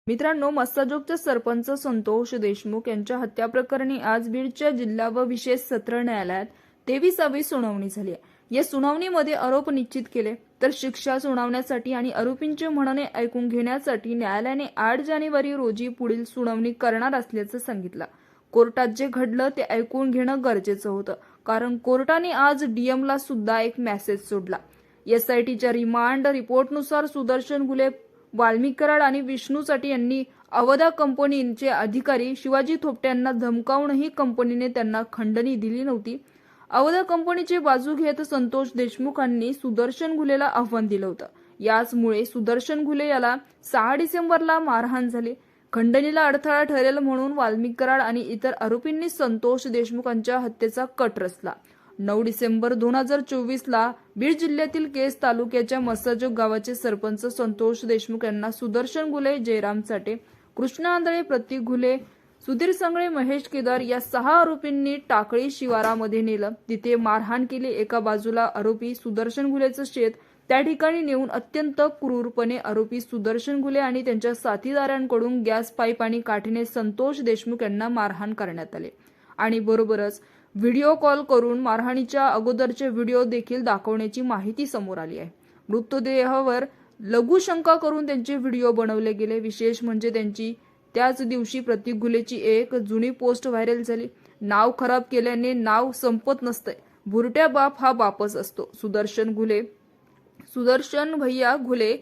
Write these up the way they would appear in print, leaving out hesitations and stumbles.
मित्रांनो, मस्साजोगचे सरपंच संतोष देशमुख यांच्या हत्या प्रकरणी आज बीडच्या जिल्हा व विशेष सत्र न्यायालयात 23वी सुनावणी झाली आहे. या सुनावणीमध्ये आरोप निश्चित केले तर शिक्षा सुनावण्यासाठी आणि आरोपींचे म्हणणे ऐकून घेण्यासाठी न्यायालयाने 8 जानेवारी रोजी पुढील सुनावणी करणार असल्याचं सांगितलं. कोर्टात जे घडलं ते ऐकून घेणं गरजेचं होतं, कारण कोर्टाने आज डीएमला सुद्धा एक मेसेज सोडला. एसआयटीच्या रिमांड रिपोर्टनुसार सुदर्शन घुले, वाल्मिक कराड आणि विष्णू साठे यांनी अवधा कंपनीचे अधिकारी शिवाजी थोपटे यांना धमकावूनही कंपनीने त्यांना खंडणी दिली नव्हती. अवधा कंपनीची बाजू घेत संतोष देशमुखांनी सुदर्शन घुलेला आव्हान दिलं होतं. याचमुळे सुदर्शन घुले याला 6 डिसेंबरला मारहाण झाली. खंडणीला अडथळा ठरेल म्हणून वाल्मिक कराड आणि इतर आरोपींनी संतोष देशमुखांच्या हत्येचा कट रचला. 9 डिसेंबर 2024ला बीड जिल्ह्यातील केस तालुक्याच्या मस्साजोग गावाचे सरपंच संतोष देशमुख यांना सुदर्शन घुले, जयराम साठे, कृष्णा आंधळे, प्रतीक घुले, सुधीर संगळे, महेश केदार या 6 आरोपींनी टाकळी शिवारामध्ये नेलं. तिथे मारहाण केली. एका बाजूला आरोपी सुदर्शन घुलेचं शेत, त्या ठिकाणी नेऊन अत्यंत क्रूरपणे आरोपी सुदर्शन घुले आणि त्यांच्या साथीदारांकडून गॅस पाईप आणि काठीने संतोष देशमुख यांना मारहाण करण्यात आले आणि बरोबरच व्हिडिओ कॉल करून मारहाणीच्या अगोदरचे व्हिडिओ देखील दाखवण्याची माहिती समोर आली आहे. मृतदेहावर लघुशंका करून त्यांचे व्हिडिओ बनवले गेले. विशेष म्हणजे त्यांची त्याच दिवशी प्रतीक घुलेची एक जुनी पोस्ट व्हायरल झाली. नाव खराब केल्याने नाव संपत नसतंय, बुरट्या बाप हा बापच असतो. सुदर्शन भैया घुले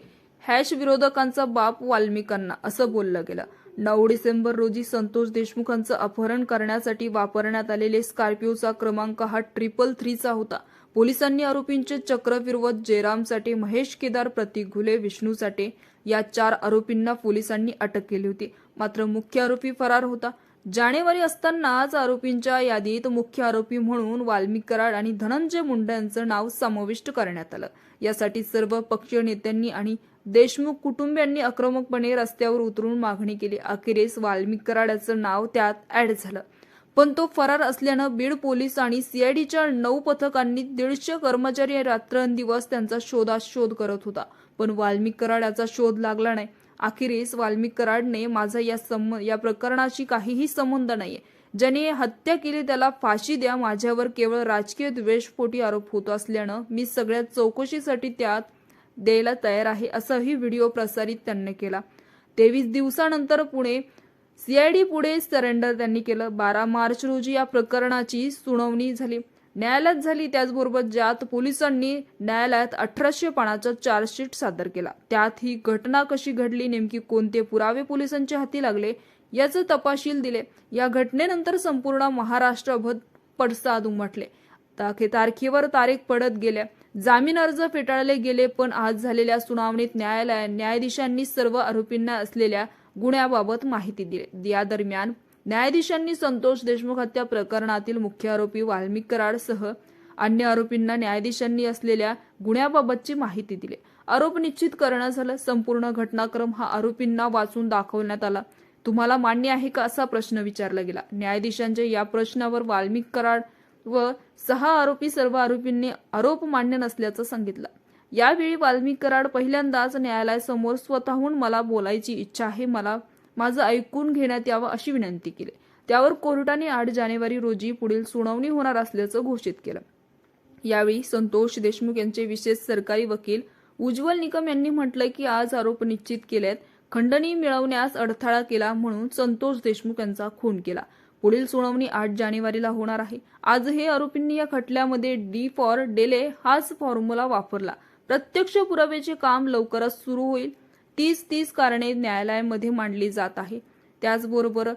विरोधकांचा बाप वाल्मिकांना असं बोललं गेलं. 9 डिसेंबर रोजी संतोष देशमुखांचं अपहरण करण्यासाठी वापरण्यात आलेले स्कॉर्पिओचा क्रमांक हा 333 होता. पोलिसांनी आरोपींचे चक्र फिरवत जयराम साठे, महेश केदार, प्रतीक घुले, विष्णू साठे या 4 आरोपींना पोलिसांनी अटक केली होती. मात्र मुख्य आरोपी फरार होता. जानेवारी असतानाच आरोपींच्या यादीत मुख्य आरोपी म्हणून वाल्मिक कराड आणि धनंजय मुंडे यांचं नाव समाविष्ट करण्यात आलं. यासाठी सर्व पक्षीय नेत्यांनी आणि देशमुख कुटुंबियांनी आक्रमकपणे रस्त्यावर उतरून मागणी केली. अखेरीस वाल्मिक कराड याचं नाव त्यात ऍड झालं, पण तो फरार असल्यानं बीड पोलीस आणि सीआयडीच्या 9 पथकांनी 150 कर्मचारी रात्रंदिवस त्यांचा शोध करत होता, पण वाल्मिक कराड याचा शोध लागला नाही. अखेरीस वाल्मिक कराडने माझा या प्रकरणाशी काहीही संबंध नाहीये, ज्याने हत्या केली त्याला फाशी द्या, माझ्यावर केवळ राजकीय द्वेषपोटी आरोप होत असल्यानं मी सगळ्या चौकशीसाठी त्यात द्यायला तयार आहे, असाही व्हिडिओ प्रसारित त्यांनी केला. 23 दिवसानंतर पुणे सीआयडी पुढे सरेंडर त्यांनी केलं. 12 मार्च रोजी या प्रकरणाची सुनावणी न्यायालयात झाली. त्याचबरोबर ज्यात पोलिसांनी न्यायालयात 1800 पानाचा चार्जशीट सादर केला. त्यात ही घटना कशी घडली, नेमकी कोणते पुरावे पोलिसांच्या हाती लागले याचे तपशील दिले. या घटनेनंतर संपूर्ण महाराष्ट्रभर पडसाद उमटले. तारखेवर तारीख पडत गेल्या. जामीन अर्ज फेटाळले गेले. पण आज झालेल्या सुनावणीत न्यायाधीशांनी सर्व आरोपींना असलेल्या गुन्ह्याबाबत माहिती दिली. या दरम्यान न्यायाधीशांनी संतोष देशमुख हत्या प्रकरणातील मुख्य आरोपी वाल्मिक कराडसह अन्य आरोपींना न्यायाधीशांनी असलेल्या गुन्ह्याबाबतची माहिती दिली. आरोप निश्चित करणं झालं. संपूर्ण घटनाक्रम हा आरोपींना वाचून दाखवण्यात आला. तुम्हाला मान्य आहे का, असा प्रश्न विचारला गेला. न्यायाधीशांच्या या प्रश्नावर वाल्मिक कराड व 6 आरोपी सर्व आरोपींनी आरोप मान्य नसल्याचं सांगितलं. यावेळी वाल्मिक कराड पहिल्यांदाच न्यायालयासमोर स्वतःहून मला बोलायची इच्छा आहे, मला माझं ऐकून घेण्यात यावं अशी विनंती केली. त्यावर कोर्टाने 8 जानेवारी रोजी पुढील सुनावणी होणार असल्याचं घोषित केलं. यावेळी संतोष देशमुख यांचे विशेष सरकारी वकील उज्ज्वल निकम यांनी म्हटलंय की आज आरोप निश्चित केलेत, खंडणी मिळवण्यास अडथळा केला म्हणून संतोष देशमुख यांचा खून केला. पुढील सुनावणी 8 जानेवारीला होणार आहे. आजही आरोपींनी या खटल्यामध्ये डी फॉर डेले हाच फॉर्म्युला वापरला. प्रत्यक्ष पुराव्याचे काम लवकरच सुरू होईल. 30 कारणे न्यायालयामध्ये मांडली जात आहे. त्याचबरोबर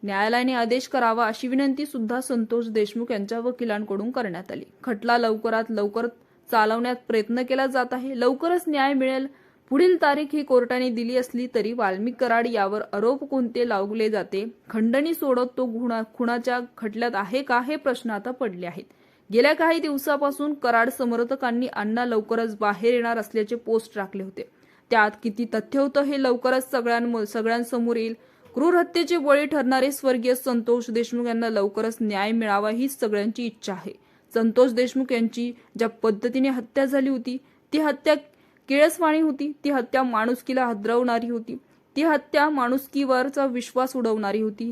न्यायालयाने आदेश करावा अशी विनंती सुद्धा संतोष देशमुख यांच्या वकिलांकडून करण्यात आली. खटला लवकरात लवकर चालवण्यात प्रयत्न केला जात आहे. लवकरच न्याय मिळेल. पुढील तारीख ही कोर्टाने दिली असली तरी वाल्मिक कराड यावर आरोप कोणते लावले जाते, खंडणी सोडत तो खुनाच्या खटल्यात आहे का, हे प्रश्न आता पडले आहेत. गेल्या काही दिवसापासून कराड समर्थकांनी अण्णा लवकरच बाहेर येणार असल्याचे पोस्ट टाकले होते. त्यात किती तथ्य होतं हे लवकरच सगळ्यांसमोर येईल. क्रूर हत्येचे बळी ठरणारे स्वर्गीय संतोष देशमुख यांना लवकरच न्याय मिळावा ही सगळ्यांची इच्छा आहे. संतोष देशमुख यांची ज्या पद्धतीने हत्या झाली होती ती हत्या किळसवाणी होती. ती हत्या माणुसकीला हादरवणारी होती. ती हत्या माणुसकीवरचा विश्वास उडवणारी होती.